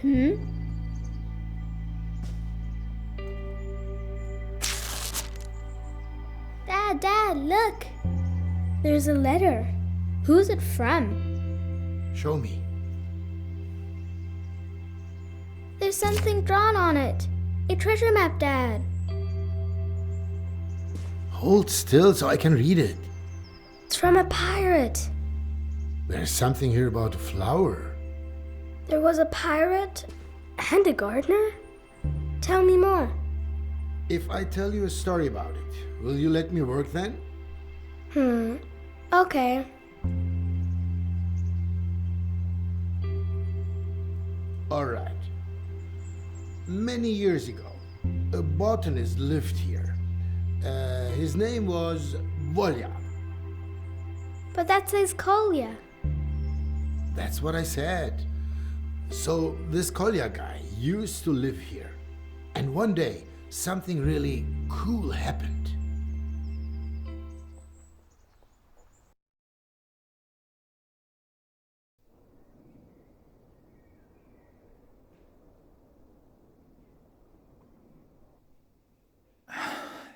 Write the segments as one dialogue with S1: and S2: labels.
S1: Hmm? Dad, look! There's a letter. Who's it from?
S2: Show me.
S1: There's something drawn on it. A treasure map, Dad.
S2: Hold still so I can read it.
S1: It's from a pirate.
S2: There's something here about a flower.
S1: There was a pirate and a gardener? Tell me more.
S2: If I tell you a story about it, will you let me work then?
S1: Okay.
S2: All right. Many years ago, a botanist lived here. His name was Volya.
S1: But that says Kolya.
S2: That's what I said. So this Kolya guy used to live here. And one day, something really cool happened.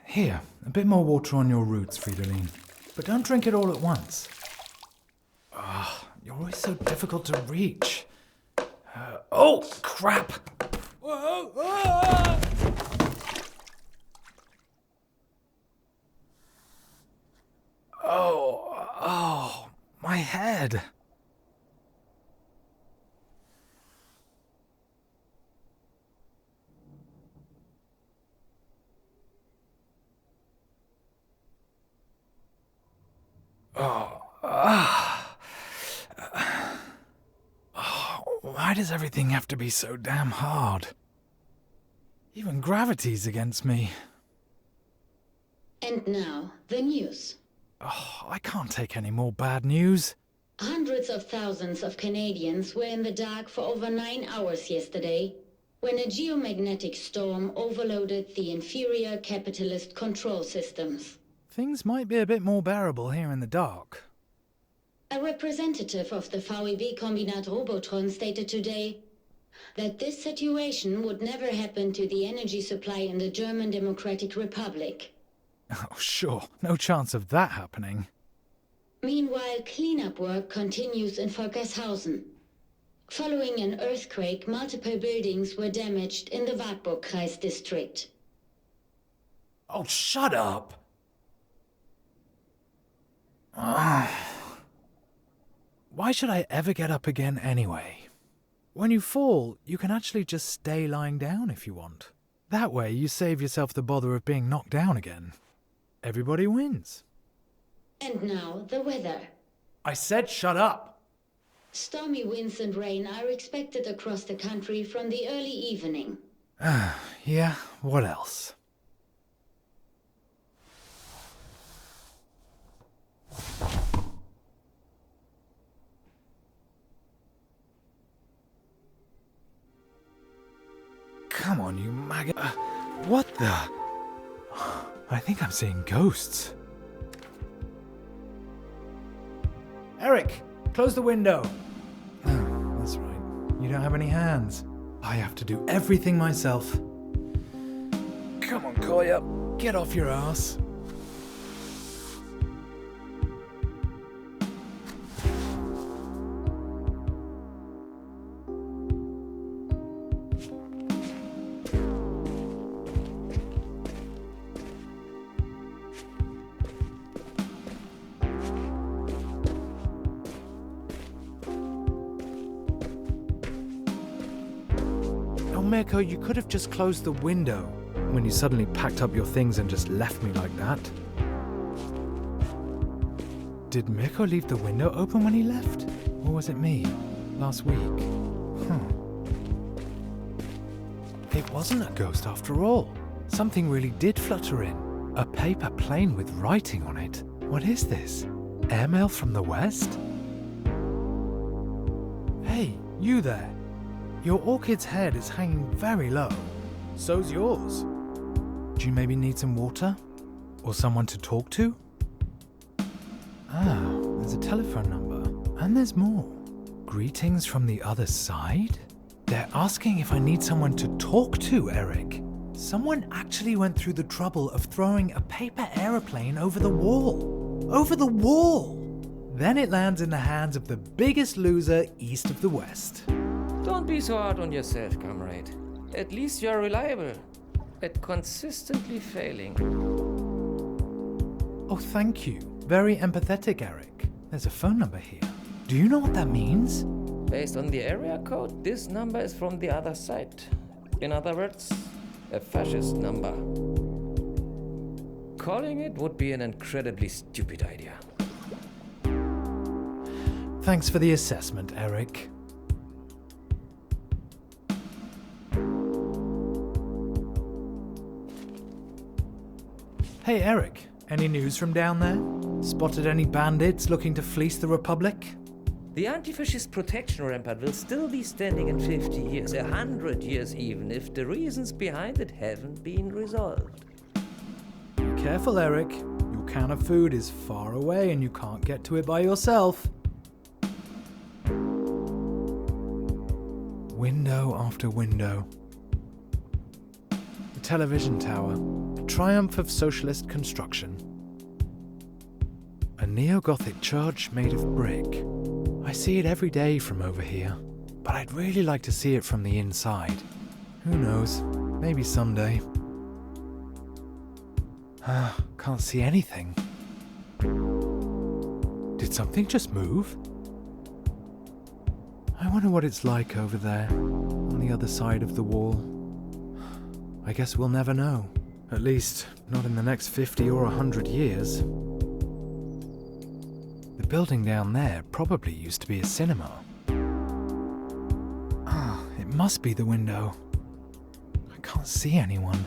S3: Here, a bit more water on your roots, Fridolin. But don't drink it all at once. You're always so difficult to reach. Oh, crap! Whoa, ah! Oh, my head. Why does everything have to be so damn hard? Even gravity's against me.
S4: And now, the news.
S3: I can't take any more bad news.
S4: Hundreds of thousands of Canadians were in the dark for over 9 hours yesterday when a geomagnetic storm overloaded the inferior capitalist control systems.
S3: Things might be a bit more bearable here in the dark.
S4: A representative of the VEB Kombinat Robotron stated today that this situation would never happen to the energy supply in the German Democratic Republic.
S3: Oh, sure. No chance of that happening.
S4: Meanwhile, cleanup work continues in Volkershausen. Following an earthquake, multiple buildings were damaged in the Wartburg-Kreis district.
S3: Oh, shut up! Why should I ever get up again anyway? When you fall, you can actually just stay lying down if you want. That way, you save yourself the bother of being knocked down again. Everybody wins.
S4: And now, the weather.
S3: I said shut up!
S4: Stormy winds and rain are expected across the country from the early evening.
S3: Yeah, what else? Come on, you maggot. What the? I think I'm seeing ghosts. Eric, close the window. Oh, that's right. You don't have any hands. I have to do everything myself. Come on, Kolya. Get off your ass. Mirko, you could have just closed the window when you suddenly packed up your things and just left me like that. Did Mirko leave the window open when he left? Or was it me? Last week? It wasn't a ghost after all. Something really did flutter in. A paper plane with writing on it. What is this? Airmail from the West? Hey, you there. Your orchid's head is hanging very low. So's yours. Do you maybe need some water? Or someone to talk to? Ah, there's a telephone number. And there's more. Greetings from the other side? They're asking if I need someone to talk to, Eric. Someone actually went through the trouble of throwing a paper aeroplane over the wall. Over the wall! Then it lands in the hands of the biggest loser east of the West.
S5: Don't be so hard on yourself, comrade. At least you're reliable at consistently failing.
S3: Oh, thank you. Very empathetic, Eric. There's a phone number here. Do you know what that means?
S5: Based on the area code, this number is from the other side. In other words, a fascist number. Calling it would be an incredibly stupid idea.
S3: Thanks for the assessment, Eric. Hey, Eric. Any news from down there? Spotted any bandits looking to fleece the Republic?
S5: The anti-fascist protection rampart will still be standing in 50 years, 100 years even, if the reasons behind it haven't been resolved.
S3: Be careful, Eric. Your can of food is far away and you can't get to it by yourself. Window after window. The television tower, a triumph of socialist construction. A neo-Gothic church made of brick. I see it every day from over here, but I'd really like to see it from the inside. Who knows, maybe someday. Can't see anything. Did something just move? I wonder what it's like over there, on the other side of the wall. I guess we'll never know. At least, not in the next 50 or 100 years. The building down there probably used to be a cinema. It must be the window. I can't see anyone.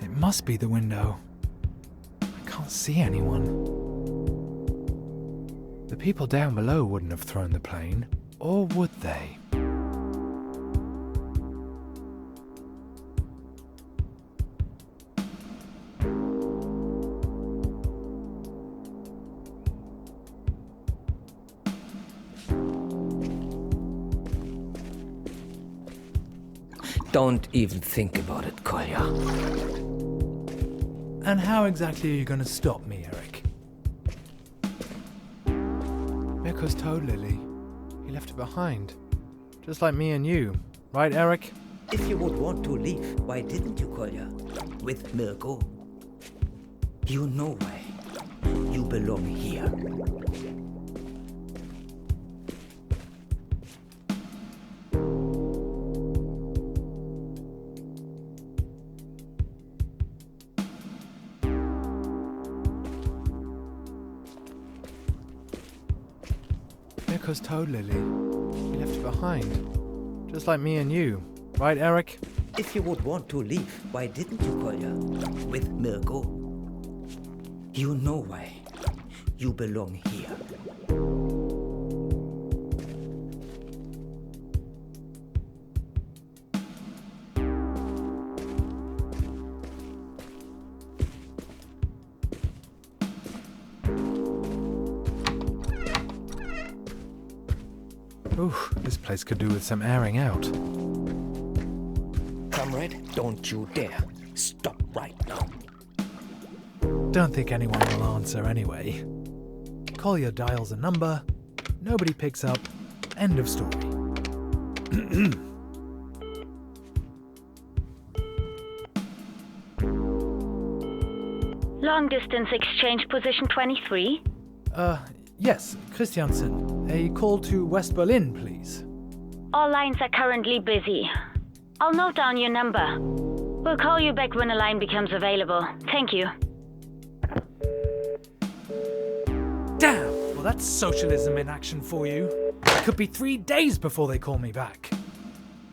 S3: It must be the window. I can't see anyone. The people down below wouldn't have thrown the plane, or would they?
S5: Don't even think about it, Kolya.
S3: And how exactly are you going to stop me, Eric? Mirko's toad lily. He left it behind. Just like me and you. Right, Eric?
S6: If you would want to leave, why didn't you, Kolya? With Mirko? You know why. You belong here.
S3: Mirko's toad lily. He left it behind. Just like me and you. Right, Eric?
S6: If you would want to leave, why didn't you, Kolya? With Mirko? You know why. You belong here.
S3: Ooh, this place could do with some airing out.
S6: Comrade, don't you dare. Stop right now.
S3: Don't think anyone will answer anyway. Collier dials a number, nobody picks up, end of story.
S7: Long distance exchange position 23.
S3: Yes, Christiansen. A call to West Berlin, please.
S7: All lines are currently busy. I'll note down your number. We'll call you back when a line becomes available. Thank you.
S3: Damn! Well, that's socialism in action for you. It could be 3 days before they call me back.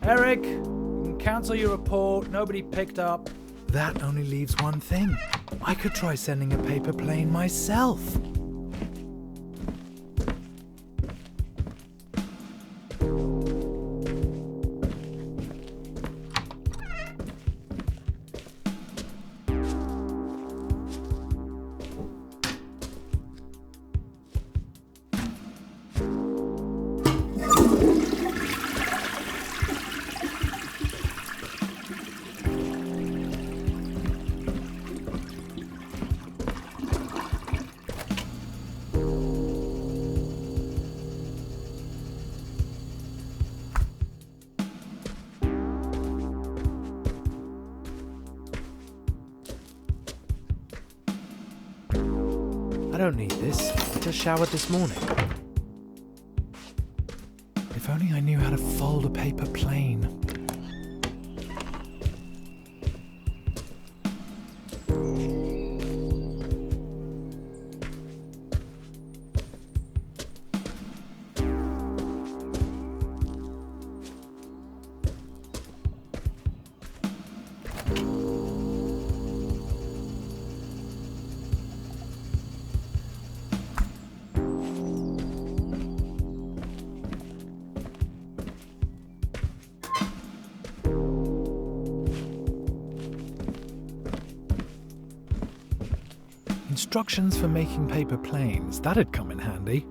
S3: Eric, you can cancel your report. Nobody picked up. That only leaves one thing. I could try sending a paper plane myself. don't need this. I just showered this morning. If only I knew how to fold a paper plane. Instructions for making paper planes. That'd come in handy.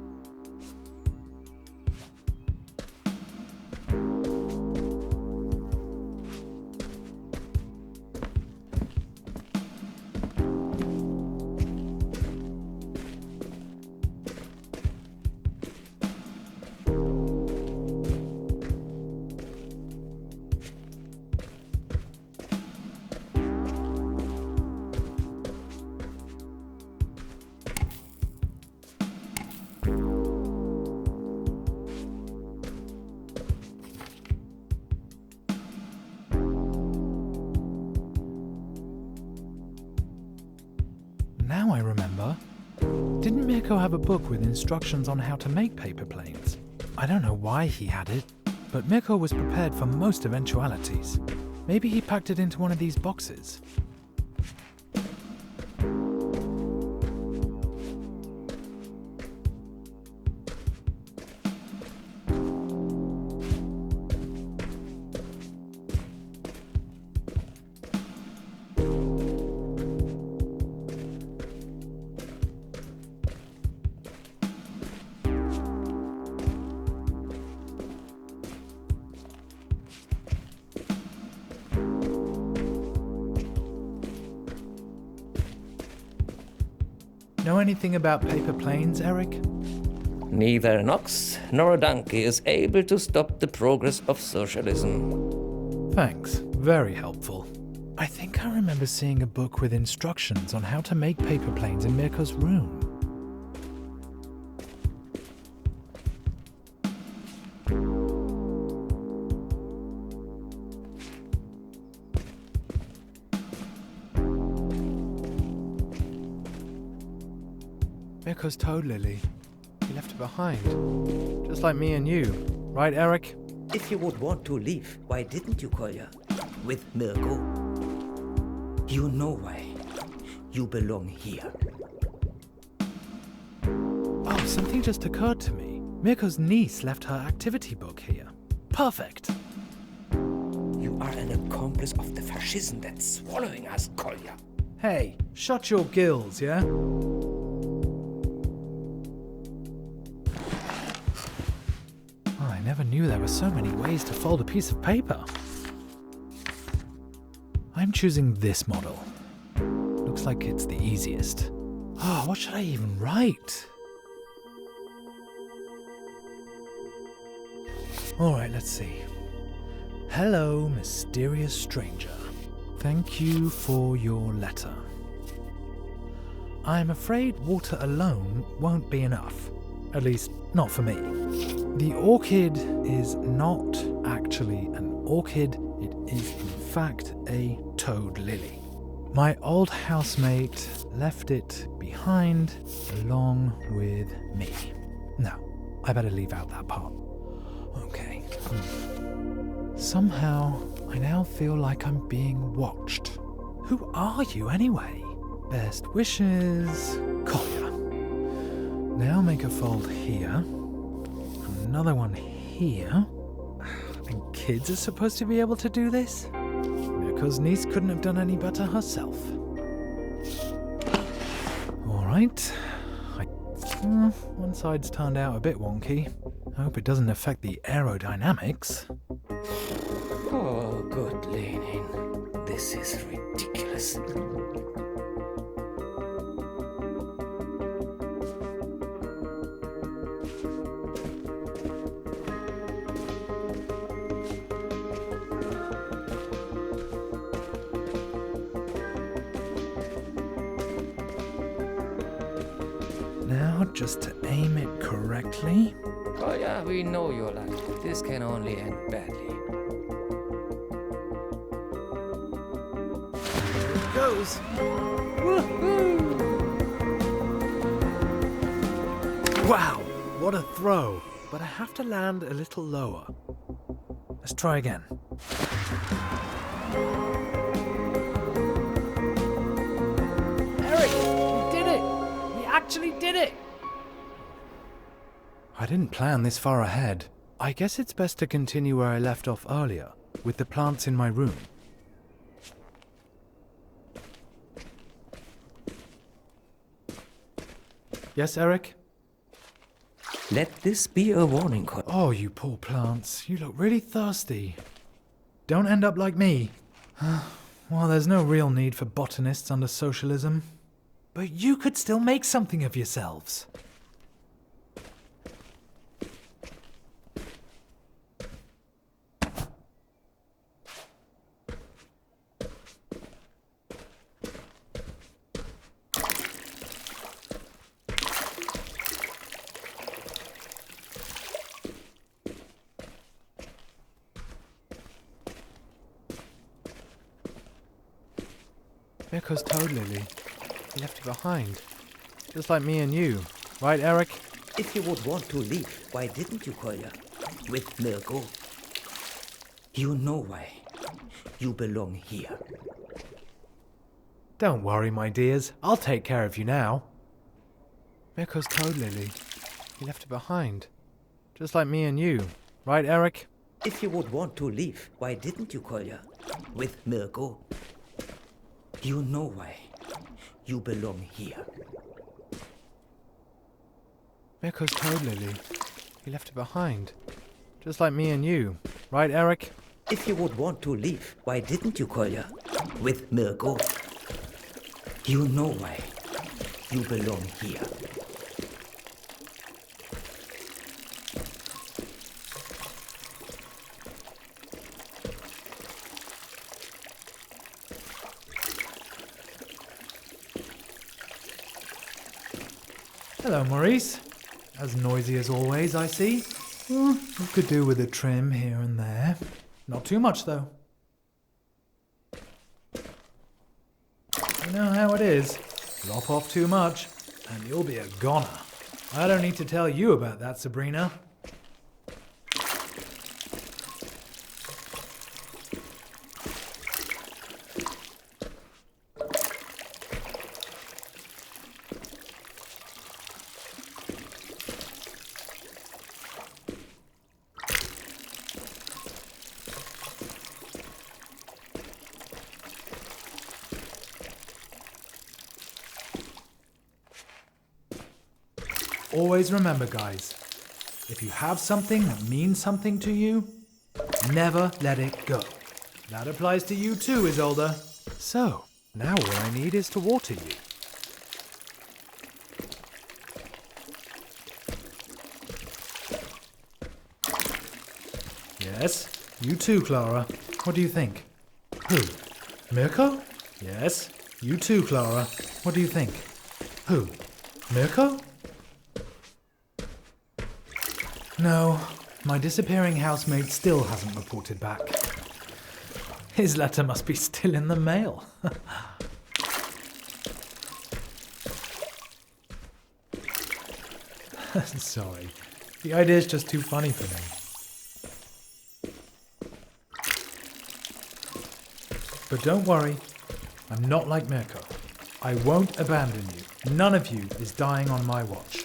S3: Now I remember. Didn't Mirko have a book with instructions on how to make paper planes? I don't know why he had it, but Mirko was prepared for most eventualities. Maybe he packed it into one of these boxes. Know anything about paper planes, Eric?
S5: Neither an ox nor a donkey is able to stop the progress of socialism.
S3: Thanks. Very helpful. I think I remember seeing a book with instructions on how to make paper planes in Mirko's room. Mirko's toad lily. He left it behind. Just like me and you. Right, Eric?
S6: If you would want to leave, why didn't you, Kolja? With Mirko. You know why. You belong here.
S3: Oh, something just occurred to me. Mirko's niece left her activity book here. Perfect.
S6: You are an accomplice of the fascism that's swallowing us, Kolja.
S3: Hey, shut your gills, yeah? I never knew there were so many ways to fold a piece of paper. I'm choosing this model. Looks like it's the easiest. Oh, what should I even write? Alright, let's see. Hello, mysterious stranger. Thank you for your letter. I'm afraid water alone won't be enough. At least, not for me. The orchid is not actually an orchid, it is in fact a toad lily. My old housemate left it behind along with me. No, I better leave out that part. Okay. Somehow, I now feel like I'm being watched. Who are you anyway? Best wishes, Kolja. Now make a fold here. Another one here. And kids are supposed to be able to do this? Mirko's niece couldn't have done any better herself. Alright. One side's turned out a bit wonky. I hope it doesn't affect the aerodynamics.
S6: Oh, good Lenin. This is ridiculous.
S3: just to aim it correctly.
S5: Kolja, we know your life. This can only end badly.
S3: Here it goes. Woohoo! Wow, what a throw. But I have to land a little lower. Let's try again. Eric, we did it! We actually did it! I didn't plan this far ahead. I guess it's best to continue where I left off earlier, with the plants in my room. Yes, Eric?
S5: Let this be a warning, Kolja.
S3: Oh, you poor plants. You look really thirsty. Don't end up like me. Well, there's no real need for botanists under socialism. But you could still make something of yourselves. Mirko's toad lily. He left it behind. Just like me and you. Right, Eric?
S6: If you would want to leave, why didn't you, Kolja? With Mirko. You know why. You belong here.
S3: Don't worry, my dears. I'll take care of you now. Mirko's toad lily. He left it behind. Just like me and you. Right, Eric?
S6: If you would want to leave, why didn't you, Kolja? With Mirko. You know why. You belong here.
S3: Mirko's toad lily. He left it behind. Just like me and you. Right, Eric?
S6: If you would want to leave, why didn't you, Kolja? With Mirko. You know why. You belong here.
S3: Hello, Maurice. As noisy as always, I see. You could do with a trim here and there. Not too much, though. You know how it is. Lop off too much, and you'll be a goner. I don't need to tell you about that, Sabrina. Always remember, guys, if you have something that means something to you, never let it go. That applies to you too, Isolde. So, now all I need is to water you. Yes, you too, Clara. What do you think? Who? Mirko? Yes, you too, Clara. What do you think? Who? Mirko? No, my disappearing housemate still hasn't reported back. His letter must be still in the mail. Sorry, the idea's just too funny for me. But don't worry, I'm not like Mirko. I won't abandon you. None of you is dying on my watch.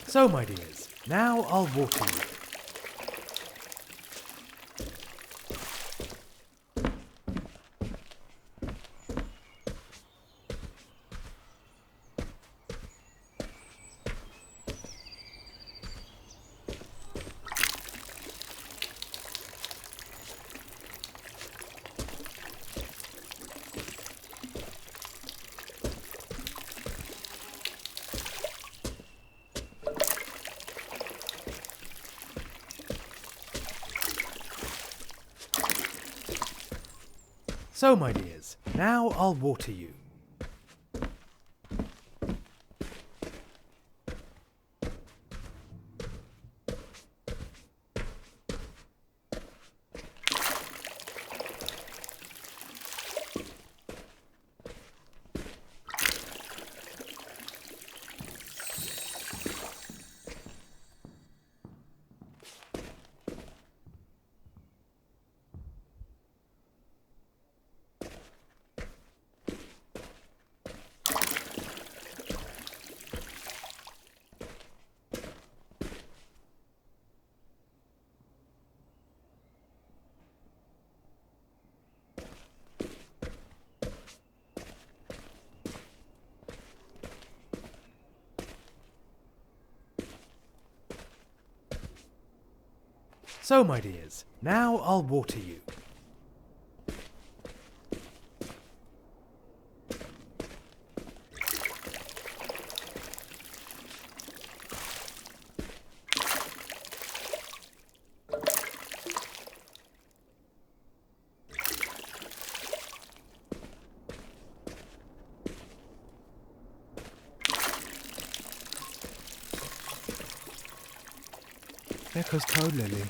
S3: So, my dears, now I'll water you. So, my dears, now I'll water you. So, my dears, now I'll water you. There goes Toad Lily.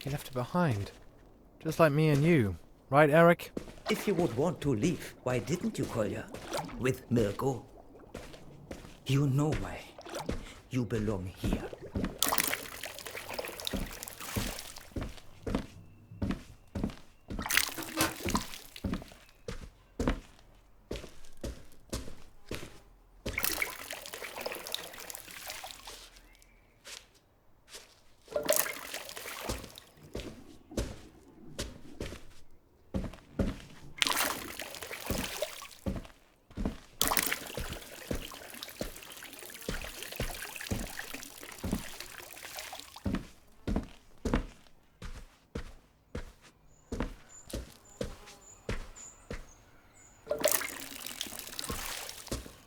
S3: He left her behind. Just like me and you. Right, Eric?
S6: If you would want to leave, why didn't you, Kolja? With Mirko? You know why. You belong here.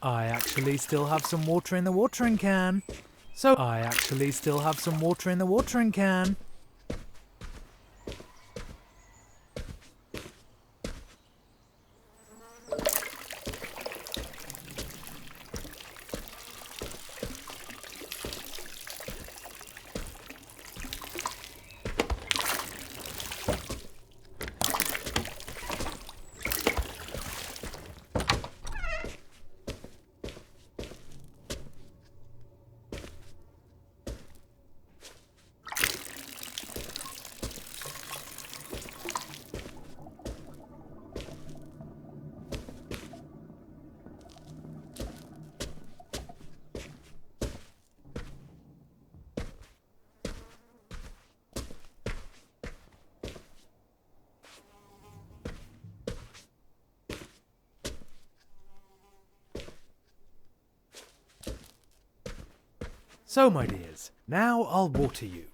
S3: I actually still have some water in the watering can. So I actually still have some water in the watering can. So, my dears, now I'll water you.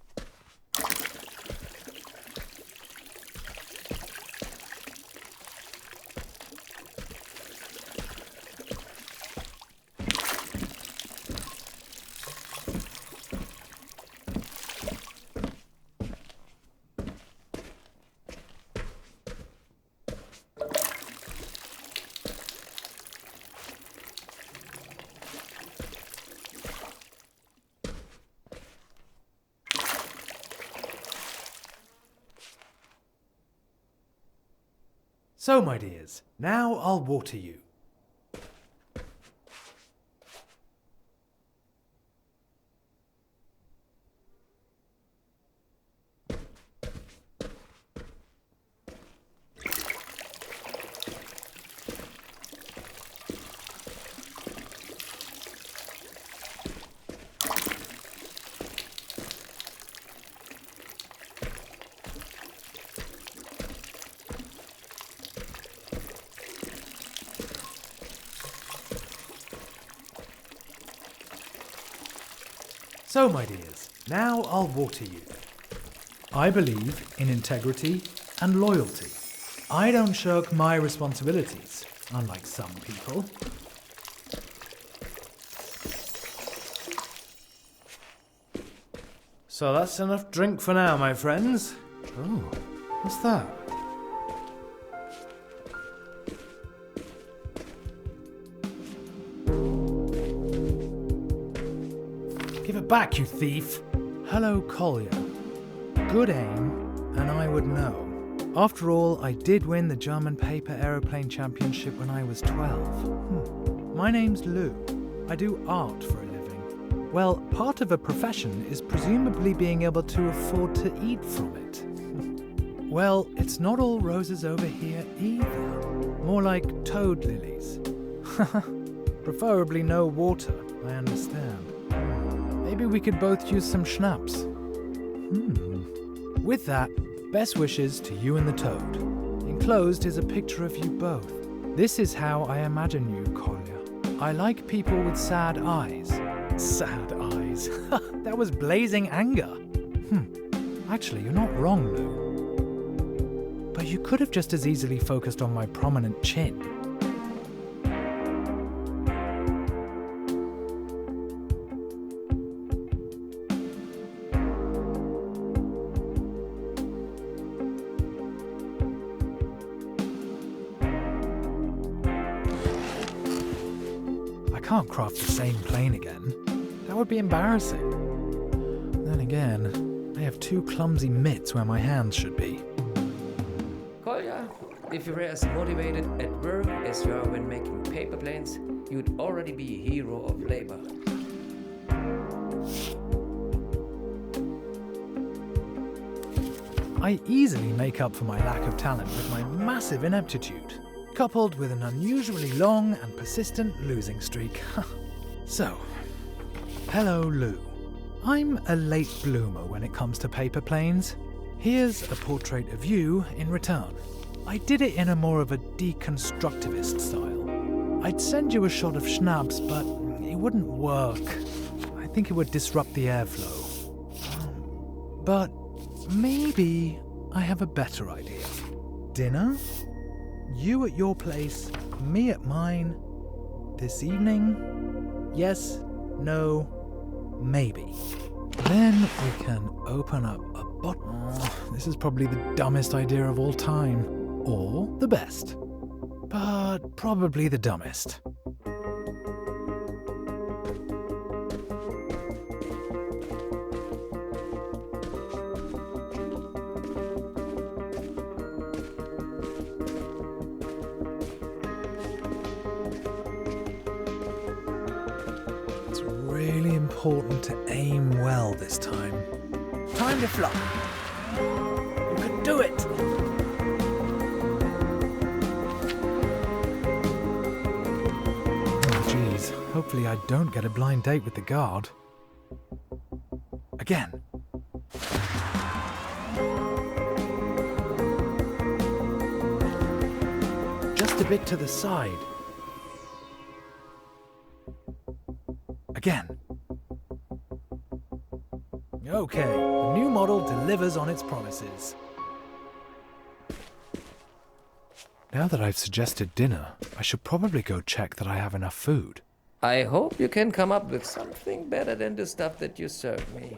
S3: So, my dears, now I'll water you. So, my dears, now I'll water you. I believe in integrity and loyalty. I don't shirk my responsibilities, unlike some people. So that's enough drink for now, my friends. Oh, what's that? back, you thief! Hello, Collier. Good aim, and I would know. After all, I did win the German paper aeroplane championship when I was 12. My name's Lou. I do art for a living. Well, part of a profession is presumably being able to afford to eat from it. Well, it's not all roses over here either. More like toad lilies. Preferably no water, I understand. Maybe we could both use some schnapps. With that, best wishes to you and the toad. Enclosed is a picture of you both. This is how I imagine you, Kolya. I like people with sad eyes. Sad eyes? That was blazing anger. Actually, you're not wrong, Lou. But you could have just as easily focused on my prominent chin. I can't craft the same plane again. That would be embarrassing. Then again, I have two clumsy mitts where my hands should be.
S5: Kolya, if you were as motivated at work as you are when making paper planes, you'd already be a hero of labor.
S3: I easily make up for my lack of talent with my massive ineptitude, coupled with an unusually long and persistent losing streak. So, hello Lou. I'm a late bloomer when it comes to paper planes. Here's a portrait of you in return. I did it in a more of a deconstructivist style. I'd send you a shot of schnapps, but it wouldn't work. I think it would disrupt the airflow. But maybe I have a better idea. Dinner? You at your place, me at mine. This evening? Yes, no, maybe. Then we can open up a bottle. This is probably the dumbest idea of all time. Or the best. But probably the dumbest. It's really important to aim well this time. Time to fly. You can do it! Oh, geez. Hopefully I don't get a blind date with the guard. Again. Just a bit to the side. Again. Okay, the new model delivers on its promises. Now that I've suggested dinner, I should probably go check that I have enough food.
S5: I hope you can come up with something better than the stuff that you serve me.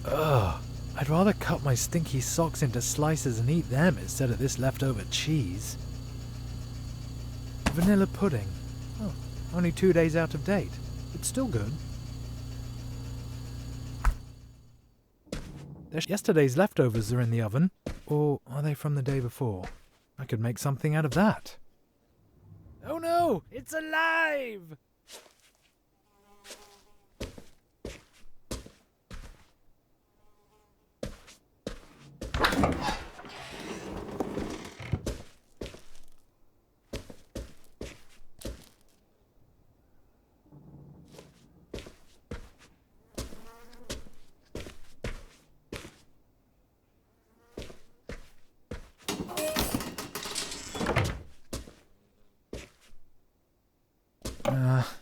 S3: Ugh, I'd rather cut my stinky socks into slices and eat them instead of this leftover cheese. Vanilla pudding. Oh, only 2 days out of date, but still good. Yesterday's leftovers are in the oven, or are they from the day before? I could make something out of that. Oh no, it's alive!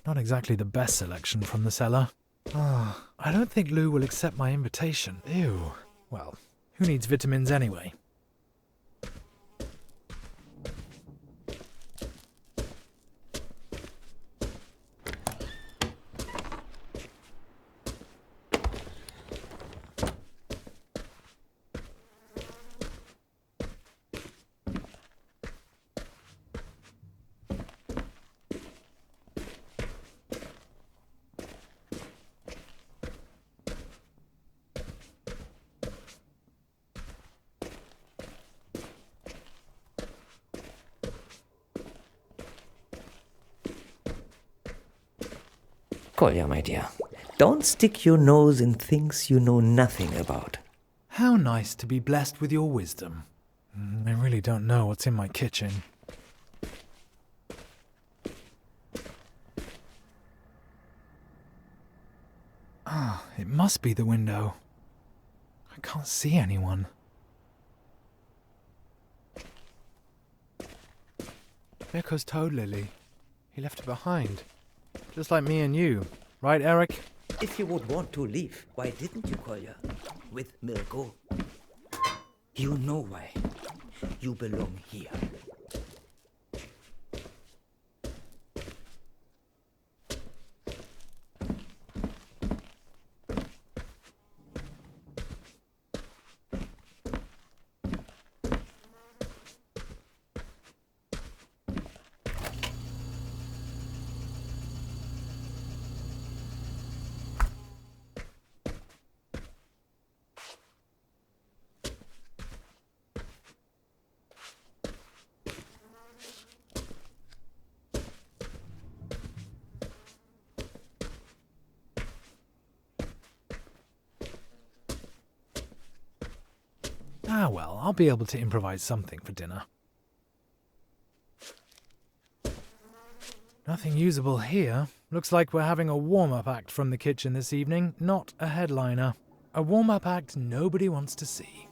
S3: Not exactly the best selection from the cellar. I don't think Lou will accept my invitation. Ew. Well, who needs vitamins anyway?
S5: Kolja, my dear, don't stick your nose in things you know nothing about.
S3: How nice to be blessed with your wisdom. I really don't know what's in my kitchen. Ah, it must be the window. I can't see anyone. There goes Toad Lily. He left her behind. Just like me and you. Right, Eric?
S6: If you would want to leave, why didn't you, Kolja? With Mirko. You know why. You belong here.
S3: Ah well, I'll be able to improvise something for dinner. Nothing usable here. Looks like we're having a warm-up act from the kitchen this evening, not a headliner. A warm-up act nobody wants to see.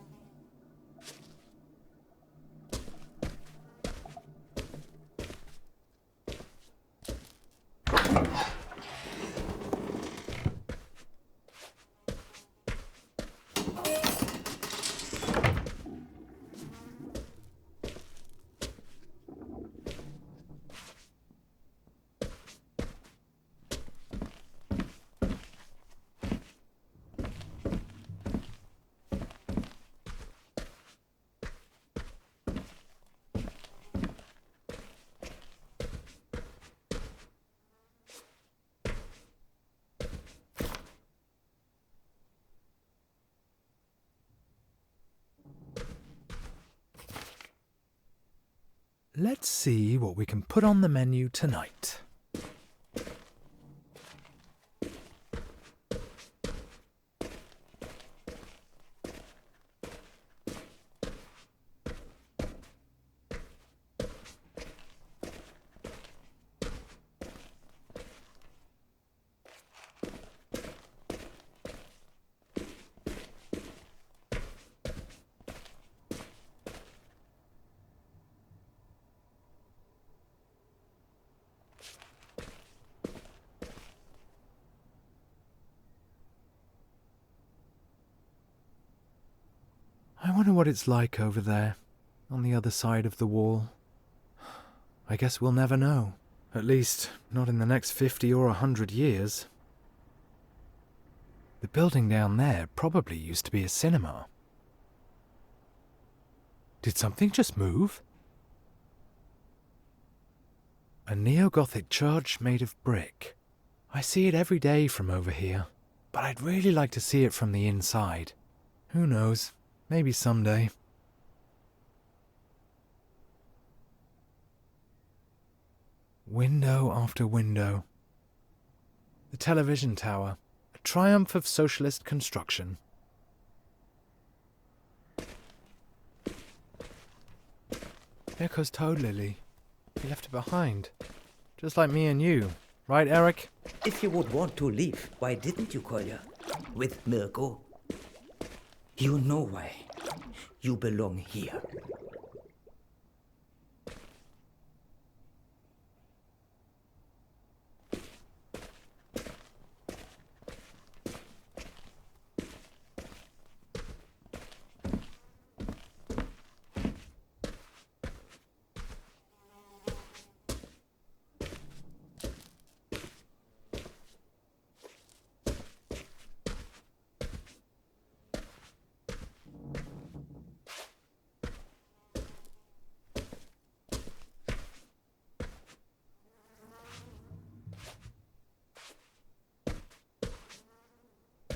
S3: Let's see what we can put on the menu tonight. I wonder what it's like over there, on the other side of the wall. I guess we'll never know. At least, not in the next 50 or 100 years. The building down there probably used to be a cinema. Did something just move? A neo-Gothic church made of brick. I see it every day from over here, but I'd really like to see it from the inside. Who knows? Maybe someday. Window after window. The television tower, a triumph of socialist construction. There goes Toad Lily. He left her behind. Just like me and you. Right, Eric?
S6: If you would want to leave, why didn't you, Kolja? With Mirko. You know why. You belong here.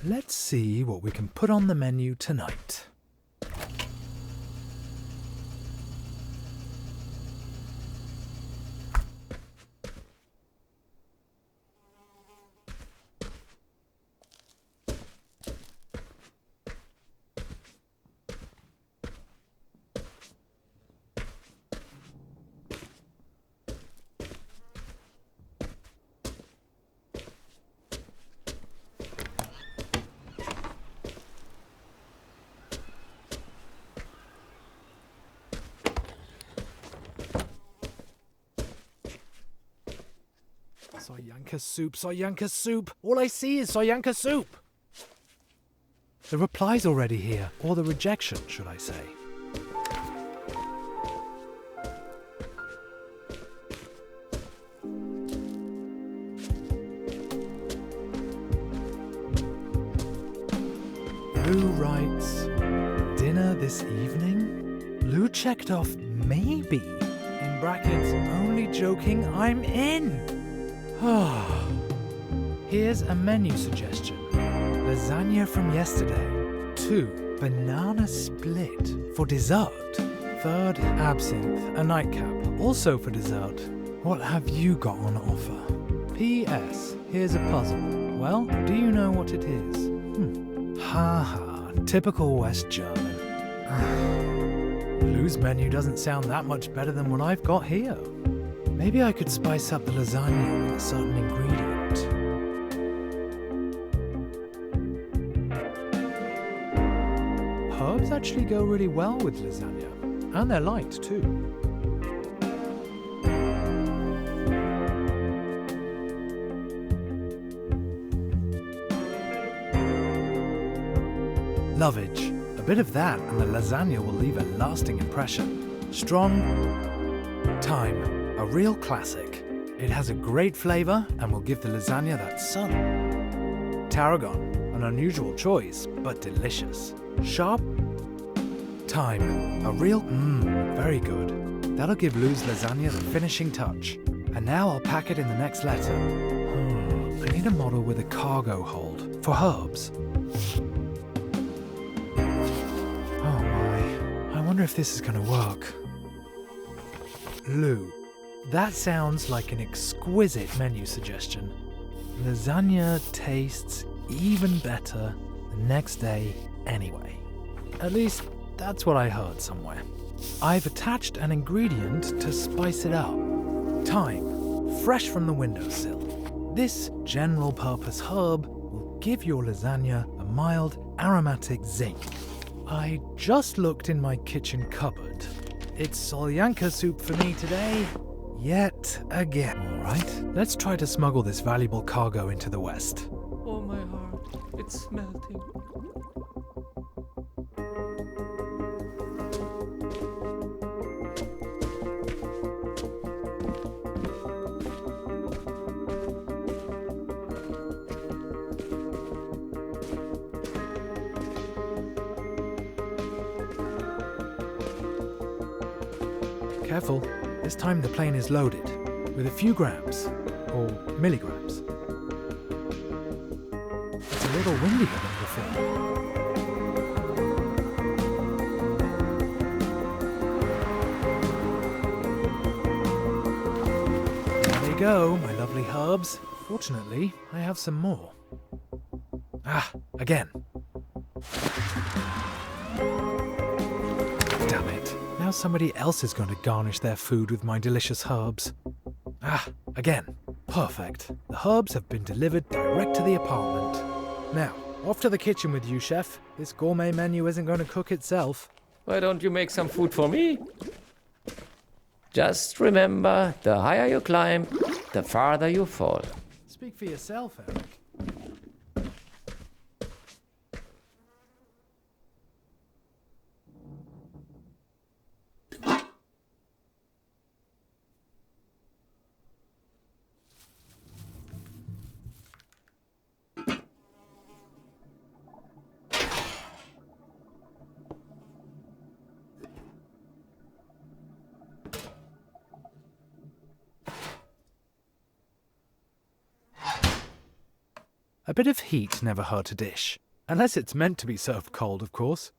S3: Let's see what we can put on the menu tonight. Solyanka soup, Solyanka soup. All I see is Solyanka soup. The reply's already here, or the rejection, should I say. Lou writes, dinner this evening? Lou checked off maybe. In brackets, only joking, I'm in. Here's a menu suggestion. Lasagna from yesterday. 2. Banana split for dessert. 3rd, absinthe, a nightcap, also for dessert. What have you got on offer? P.S. Here's a puzzle. Well, do you know what it is? Typical West German. Lou's menu doesn't sound that much better than what I've got here. Maybe I could spice up the lasagna with a certain ingredient. Herbs actually go really well with lasagna, and they're light too. Lovage. A bit of that and the lasagna will leave a lasting impression. Strong. Thyme. A real classic. It has a great flavour and will give the lasagna that sun. Tarragon. An unusual choice, but delicious. Sharp. Thyme. A real. Very good. That'll give Lou's lasagna the finishing touch. And now I'll pack it in the next letter. I need a model with a cargo hold. For herbs. I wonder if this is going to work. Lou, that sounds like an exquisite menu suggestion. Lasagna tastes even better the next day anyway. At least, that's what I heard somewhere. I've attached an ingredient to spice it up. Thyme, fresh from the windowsill. This general-purpose herb will give your lasagna a mild, aromatic zing. I just looked in my kitchen cupboard. It's Solyanka soup for me today, yet again. Alright, let's try to smuggle this valuable cargo into the West.
S5: Oh, my heart, it's melting.
S3: Careful, this time the plane is loaded, with a few grams, or milligrams. It's a little windier than before. There they go, my lovely herbs. Fortunately, I have some more. Again. Damn it. Now somebody else is going to garnish their food with my delicious herbs. Again. Perfect. The herbs have been delivered direct to the apartment. Now, off to the kitchen with you, chef. This gourmet menu isn't going to cook itself.
S5: Why don't you make some food for me? Just remember, the higher you climb, the farther you fall.
S3: Speak for yourself, Eric. A bit of heat never hurt a dish. Unless it's meant to be served cold, of course.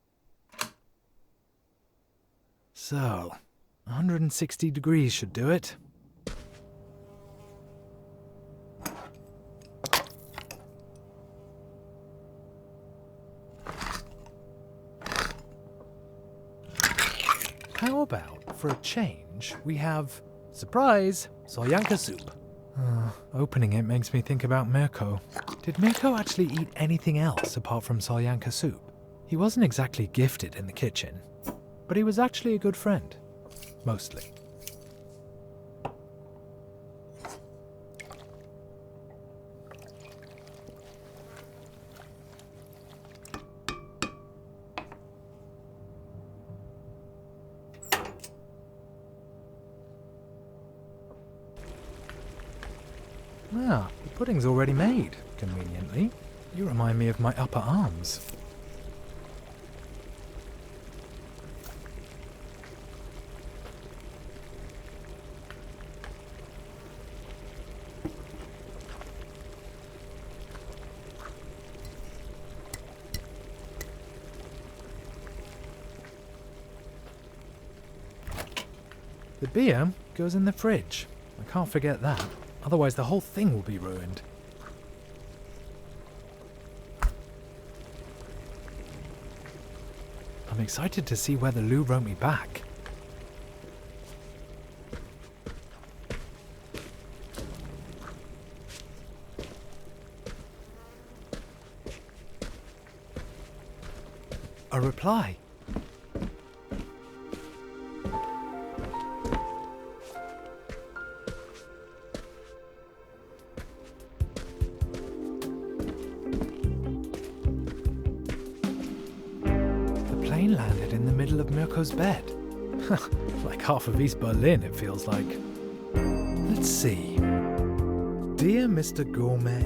S3: So, 160 degrees should do it. How about, for a change, we have, surprise, Solyanka soup. Opening it makes me think about Mirko. Did Mirko actually eat anything else apart from Solyanka soup? He wasn't exactly gifted in the kitchen, but he was actually a good friend. Mostly. Ah, the pudding's already made, conveniently. You remind me of my upper arms. The beer goes in the fridge. I can't forget that, otherwise the whole thing will be ruined. I'm excited to see whether Lou wrote me back. A reply. Landed in the middle of Mirko's bed. Like half of East Berlin, it feels like. Let's see. Dear Mr. Gourmet.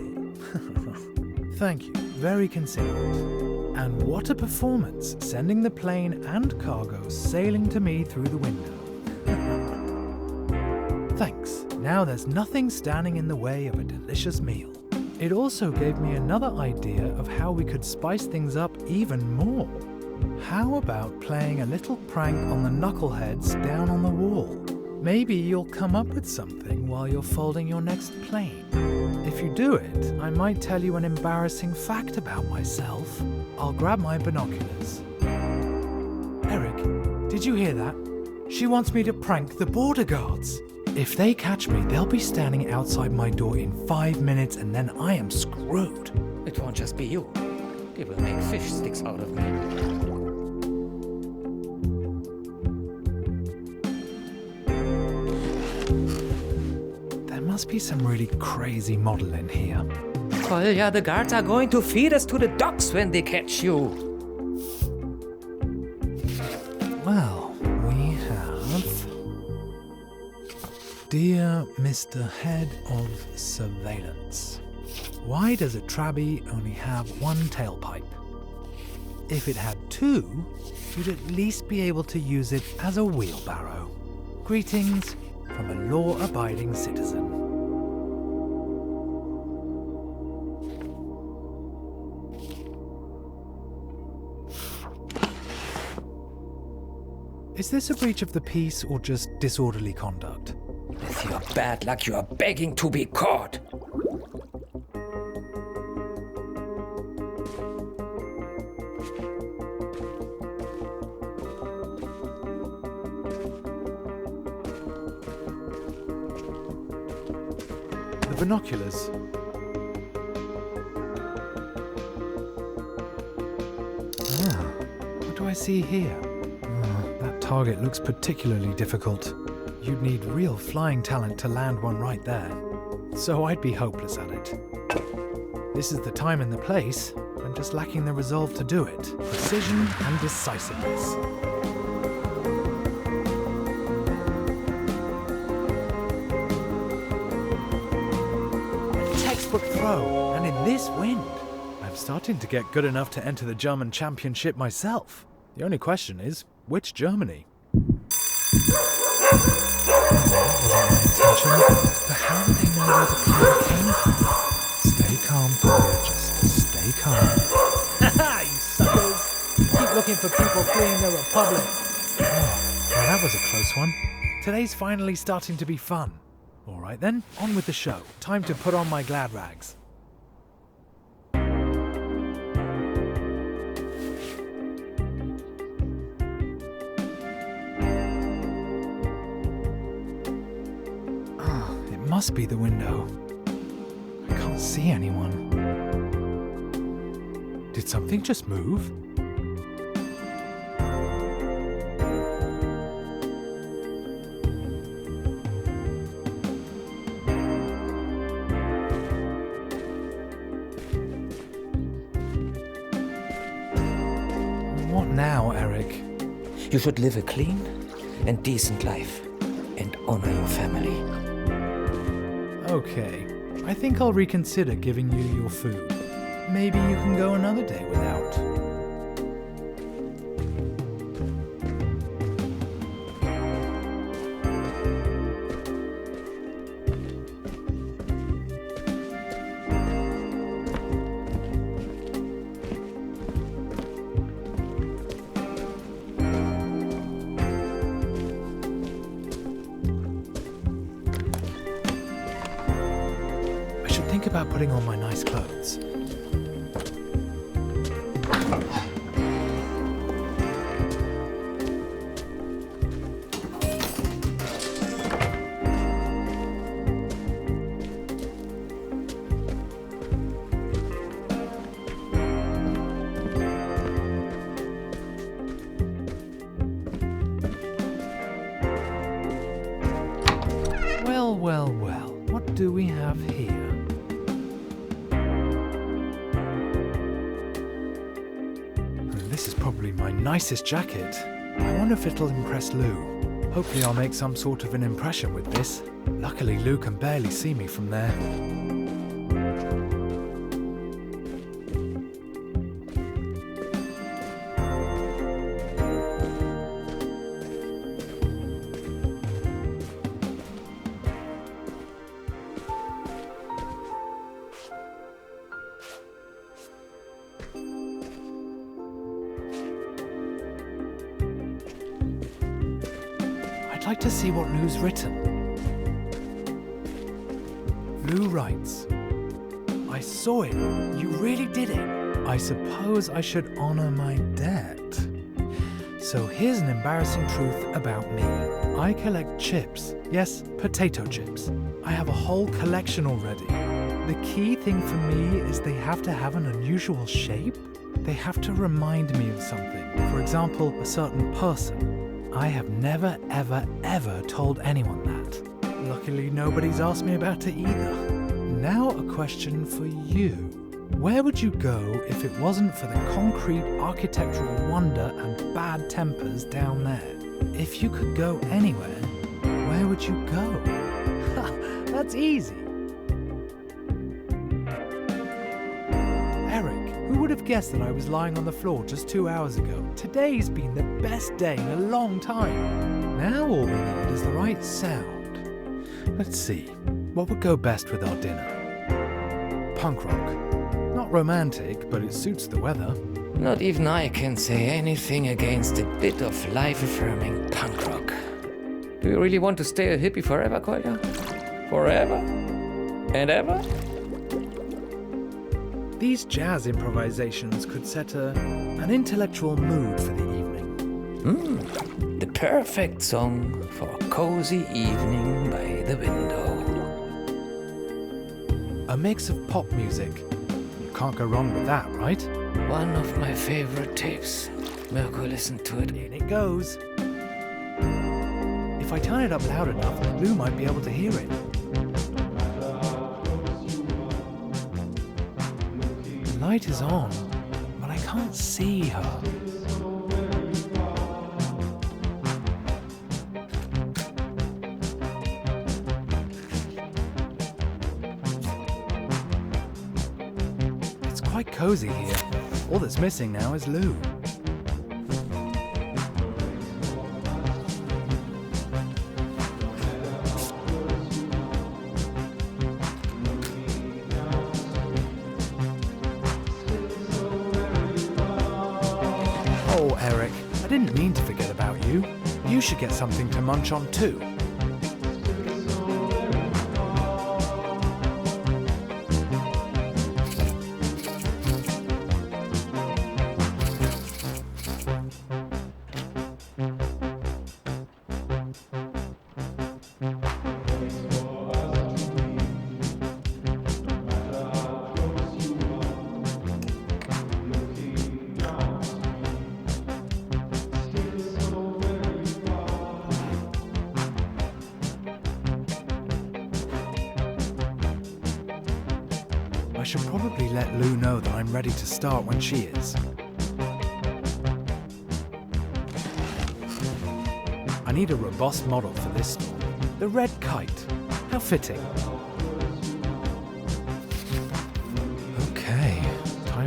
S3: Thank you, very considerate. And what a performance, sending the plane and cargo sailing to me through the window. Thanks. Now there's nothing standing in the way of a delicious meal. It also gave me another idea of how we could spice things up even more. How about playing a little prank on the knuckleheads down on the wall? Maybe you'll come up with something while you're folding your next plane. If you do it, I might tell you an embarrassing fact about myself. I'll grab my binoculars. Eric, did you hear that? She wants me to prank the border guards. If they catch me, they'll be standing outside my door in 5 minutes and then I am screwed.
S5: It won't just be you. They will make fish sticks out of me.
S3: There must be some really crazy model in here.
S5: Kolja, the guards are going to feed us to the dogs when they catch you.
S3: Well, we have... Dear Mr. Head of Surveillance, why does a Trabi only have one tailpipe? If it had two, you'd at least be able to use it as a wheelbarrow. Greetings from a law-abiding citizen. Is this a breach of the peace or just disorderly conduct?
S5: With your bad luck, you are begging to be caught.
S3: The binoculars. Ah, what do I see here? That target looks particularly difficult. You'd need real flying talent to land one right there. So I'd be hopeless at it. This is the time and the place. I'm just lacking the resolve to do it. Precision and decisiveness. A textbook throw, and in this wind. I'm starting to get good enough to enter the German championship myself. The only question is, which Germany? Intention, but how do they know where the colour came from? Stay calm, Polya, just stay calm. Haha, you suckers! Keep looking for people fleeing the Republic. Oh, well, that was a close one. Today's finally starting to be fun. Alright then, on with the show. Time to put on my glad rags. Must be the window. I can't see anyone. Did something just move? What now, Eric?
S5: You should live a clean and decent life and honor your family.
S3: Okay, I think I'll reconsider giving you your food. Maybe you can go another day without. Think about putting on my nice clothes. Well, what do we have here? This is probably my nicest jacket. I wonder if it'll impress Lou. Hopefully I'll make some sort of an impression with this. Luckily Lou can barely see me from there. I'd like to see what Lou's written. Lou writes, I saw it. You really did it. I suppose I should honor my debt. So here's an embarrassing truth about me. I collect chips. Yes, potato chips. I have a whole collection already. The key thing for me is they have to have an unusual shape. They have to remind me of something. For example, a certain person. I have never, ever told anyone that. Luckily, nobody's asked me about it either. Now a question for you. Where would you go if it wasn't for the concrete architectural wonder and bad tempers down there? If you could go anywhere, where would you go? Ha, that's easy. Eric, who would have guessed that I was lying on the floor just 2 hours ago? Today's been the best day in a long time. Now all we need is the right sound. Let's see, what would go best with our dinner? Punk rock. Not romantic, but it suits the weather.
S5: Not even I can say anything against a bit of life-affirming punk rock. Do you really want to stay a hippie forever, Kolja? Forever? And ever?
S3: These jazz improvisations could set an intellectual mood for the evening.
S5: The perfect song for a cozy evening by the window.
S3: A mix of pop music. You can't go wrong with that, right?
S5: One of my favorite tapes. Mirko, listen to it.
S3: In it goes. If I turn it up loud enough, Lou might be able to hear it. The light is on, but I can't see her. It's quite cozy here. All that's missing now is Lou. Oh, Eric, I didn't mean to forget about you. You should get something to munch on too. I should probably let Lou know that I'm ready to start when she is. I need a robust model for this store. The red kite. How fitting.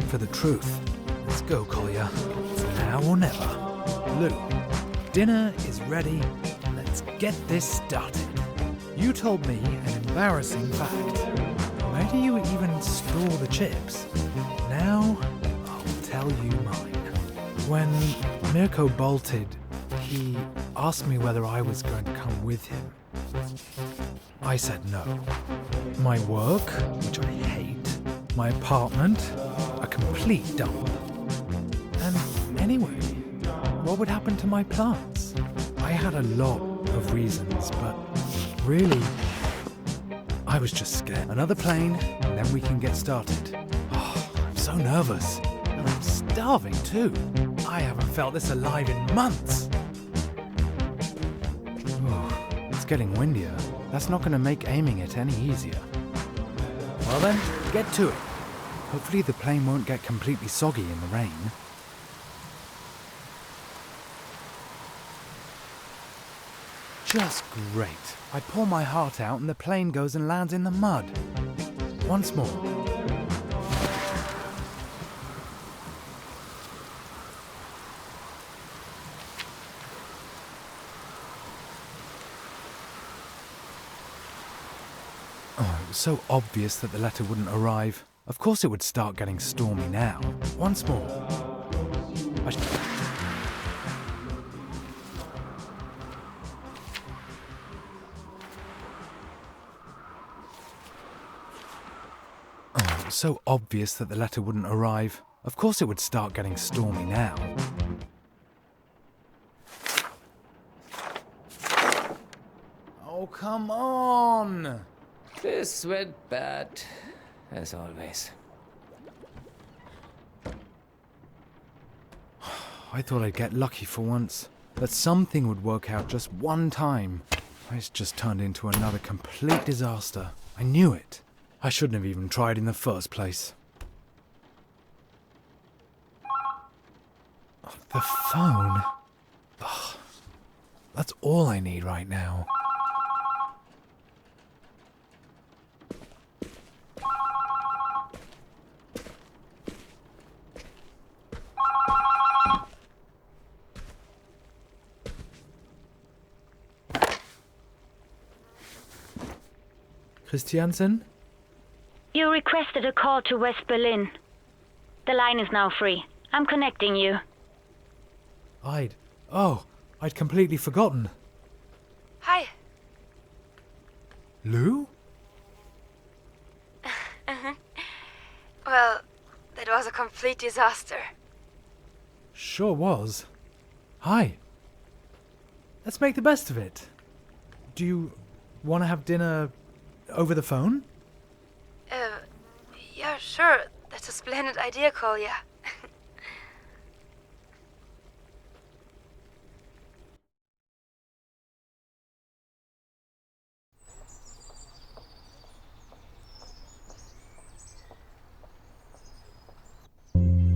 S3: time for the truth. Let's go, Collier. It's now or never. Lou, dinner is ready. Let's get this started. You told me an embarrassing fact. Where do you even store the chips? Now, I'll tell you mine. When Mirko bolted, he asked me whether I was going to come with him. I said no. My work, which I hate, my apartment, a complete dump. And anyway, what would happen to my plants? I had a lot of reasons, but really, I was just scared. Another plane, and then we can get started. Oh, I'm so nervous. And I'm starving too. I haven't felt this alive in months. It's getting windier. That's not going to make aiming it any easier. Well then, get to it. Hopefully the plane won't get completely soggy in the rain. Just great. I pour my heart out and the plane goes and lands in the mud. Once more. Oh, it was so obvious that the letter wouldn't arrive. Of course it would start getting stormy now. Once more. So obvious that the letter wouldn't arrive. Of course it would start getting stormy now. Oh, come on!
S5: This went bad, as always.
S3: I thought I'd get lucky for once. That something would work out just one time. It's just turned into another complete disaster. I knew it. I shouldn't have even tried in the first place. Oh, the phone? Ugh. That's all I need right now. Christiansen?
S7: You requested a call to West Berlin. The line is now free. I'm connecting you.
S3: I'd completely forgotten.
S8: Hi.
S3: Lou?
S8: Well, that was a complete disaster.
S3: Sure was. Hi. Let's make the best of it. Do you want to have dinner over the phone?
S8: Yeah, sure. That's a splendid idea, Kolya.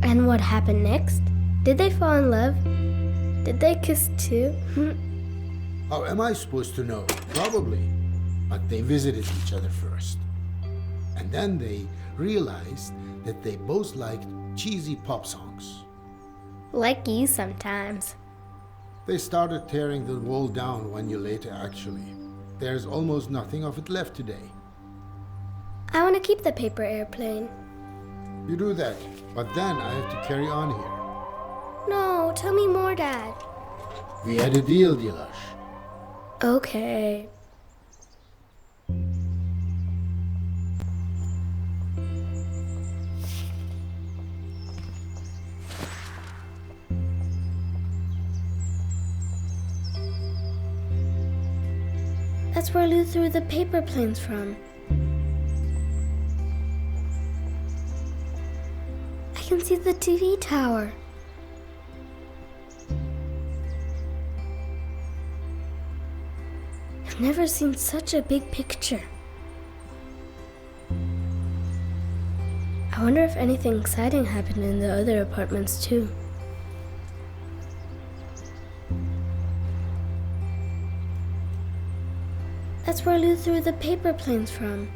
S1: And what happened next? Did they fall in love? Did they kiss too?
S2: How am I supposed to know? Probably. But they visited each other first. And then they realized that they both liked cheesy pop songs.
S1: Like you sometimes.
S2: They started tearing the wall down 1 year later, actually. There's almost nothing of it left today.
S1: I want to keep the paper airplane.
S2: You do that, but then I have to carry on here.
S1: No, tell me more, Dad.
S2: We had a deal, Dilash.
S1: Okay. That's where Lou threw the paper planes from. I can see the TV tower. I've never seen such a big picture. I wonder if anything exciting happened in the other apartments too. That's where Lou threw the paper planes from.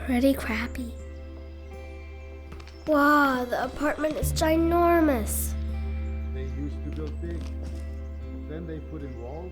S1: pretty crappy. Wow, the apartment is ginormous.
S2: They used to build big. Then they put in walls